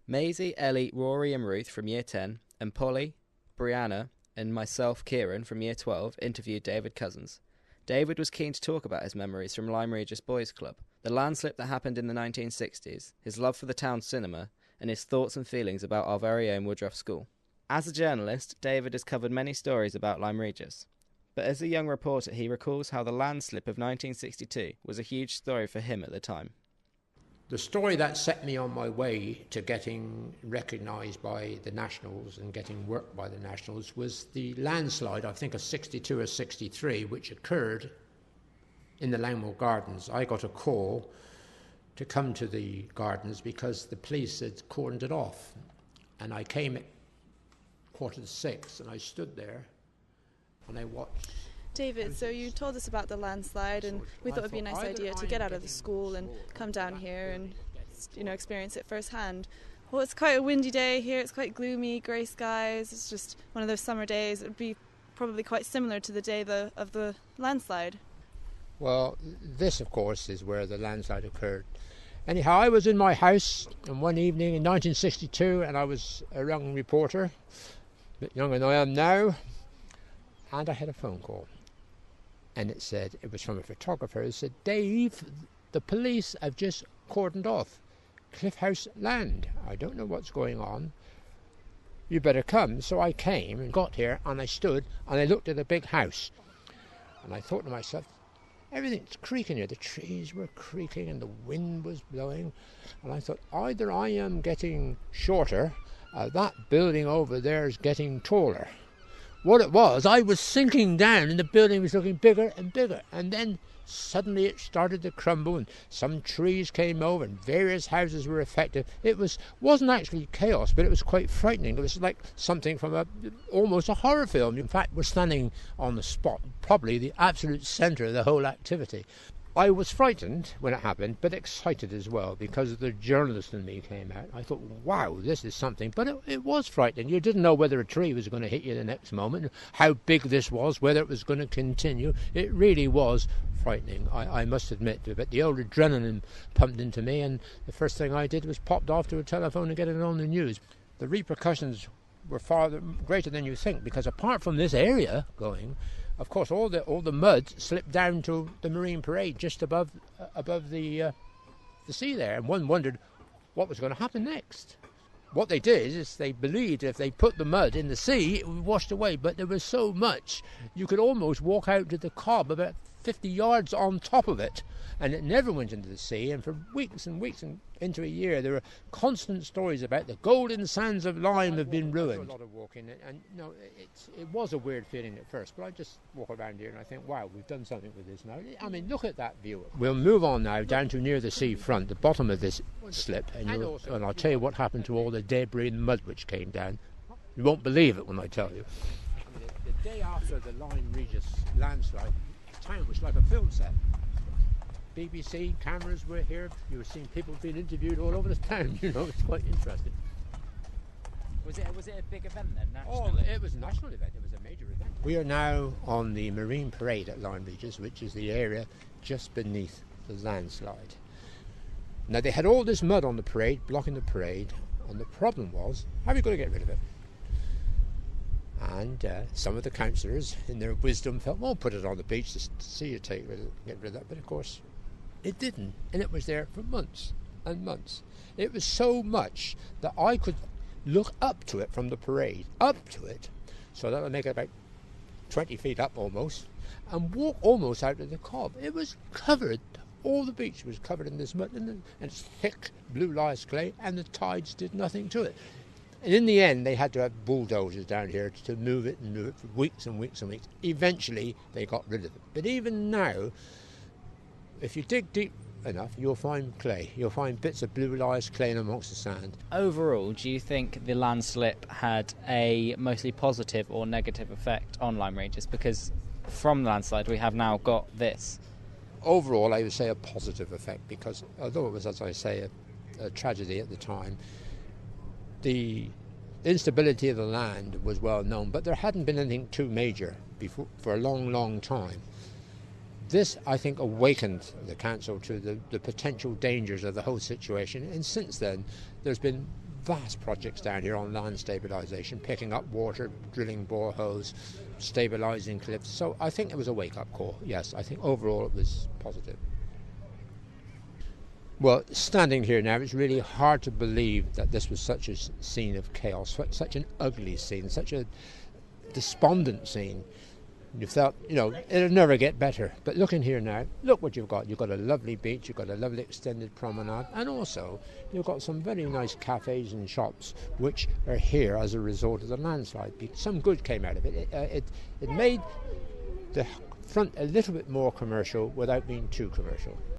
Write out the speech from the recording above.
Maisie, Ellie, Rory and Ruth from Year 10, and Polly, Brianna, and myself, Kieran, from Year 12, interviewed David Cozens. David was keen to talk about his memories from Lyme Regis Boys Club, the landslip that happened in the 1960s, his love for the town cinema, and his thoughts and feelings about our very own Woodruff School. As a journalist, David has covered many stories about Lyme Regis, but as a young reporter he recalls how the landslip of 1962 was a huge story for him at the time. The story that set me on my way to getting recognised by the Nationals and getting work by the Nationals was the landslide, I think of 62 or 63, which occurred in the Langmore Gardens. I got a call to come to the gardens because the police had cordoned it off. And I came at 5:45 and I stood there and I watched. David, so you told us about the landslide, and we thought it would be a nice idea to get out of the school and come down here and, experience it firsthand. Well, it's quite a windy day here. It's quite gloomy, grey skies. It's just one of those summer days. It would be probably quite similar to the day of the landslide. Well, this, of course, is where the landslide occurred. Anyhow, I was in my house and one evening in 1962, and I was a young reporter, a bit younger than I am now, and I had a phone call. And it was from a photographer. It said, "Dave, the police have just cordoned off Cliff House land. I don't know what's going on. You better come." So I came and got here, and I stood and I looked at the big house. And I thought to myself, everything's creaking here. The trees were creaking and the wind was blowing. And I thought, either I am getting shorter, or that building over there is getting taller. What it was, I was sinking down and the building was looking bigger and bigger. And then suddenly it started to crumble and some trees came over and various houses were affected. It wasn't actually chaos, but it was quite frightening. It was like something from almost a horror film. In fact, we're standing on the spot, probably the absolute centre of the whole activity. I was frightened when it happened, but excited as well, because the journalist in me came out. I thought, wow, this is something. But it was frightening. You didn't know whether a tree was going to hit you the next moment, how big this was, whether it was going to continue. It really was frightening, I must admit. But the old adrenaline pumped into me, and the first thing I did was popped off to a telephone and get it on the news. The repercussions were far greater than you think, because apart from this area going, of course, all the mud slipped down to the Marine Parade just above the sea there, and one wondered what was going to happen next. What they did is they believed if they put the mud in the sea, it would wash away, but there was so much you could almost walk out to the cob about 50 yards on top of it, and it never went into the sea. And for weeks and weeks and into a year, there were constant stories about the golden sands of Lyme have been ruined. A lot of walking, and no, it was a weird feeling at first, but I just walk around here and I think, wow, we've done something with this now. I mean, look at that view. We'll move on now down to near the sea front, the bottom of this slip, and I'll tell you what happened to all the debris and mud which came down. You won't believe it when I tell you. I mean, the day after the Lyme Regis landslide, the town was like a film set. BBC cameras were here. You were seeing people being interviewed all over the town. It's quite interesting. Was it a big event then, nationally? Oh, it was a national event. It was a major event. We are now on the Marine Parade at Lyme Regis, which is the area just beneath the landslide. Now, they had all this mud on the parade, blocking the parade, and the problem was, how are we going to get rid of it? And some of the councillors, in their wisdom, felt, well, put it on the beach to see you get rid of that. But of course, it didn't, and it was there for months and months. It was so much that I could look up to it from the parade, up to it, so that would make it about 20 feet up almost, and walk almost out to the cob. It was covered, all the beach was covered in this mud, and it's thick blue lias clay, and the tides did nothing to it. And in the end, they had to have bulldozers down here to move it for weeks and weeks and weeks. Eventually, they got rid of it. But even now, if you dig deep enough, you'll find clay. You'll find bits of blue lias clay in amongst the sand. Overall, do you think the landslip had a mostly positive or negative effect on Lyme Regis? Because from the landslide, we have now got this. Overall, I would say a positive effect, because although it was, as I say, a tragedy at the time, the instability of the land was well known, but there hadn't been anything too major before for a long, long time. This, I think, awakened the council to the potential dangers of the whole situation, and since then there's been vast projects down here on land stabilisation, picking up water, drilling boreholes, stabilising cliffs. So I think it was a wake-up call. Yes, I think overall it was positive. Well, standing here now, it's really hard to believe that this was such a scene of chaos, such an ugly scene, such a despondent scene. You felt, it'll never get better. But looking here now, look what you've got. You've got a lovely beach, you've got a lovely extended promenade, and also you've got some very nice cafes and shops which are here as a result of the landslide. Some good came out of it. It made the front a little bit more commercial without being too commercial.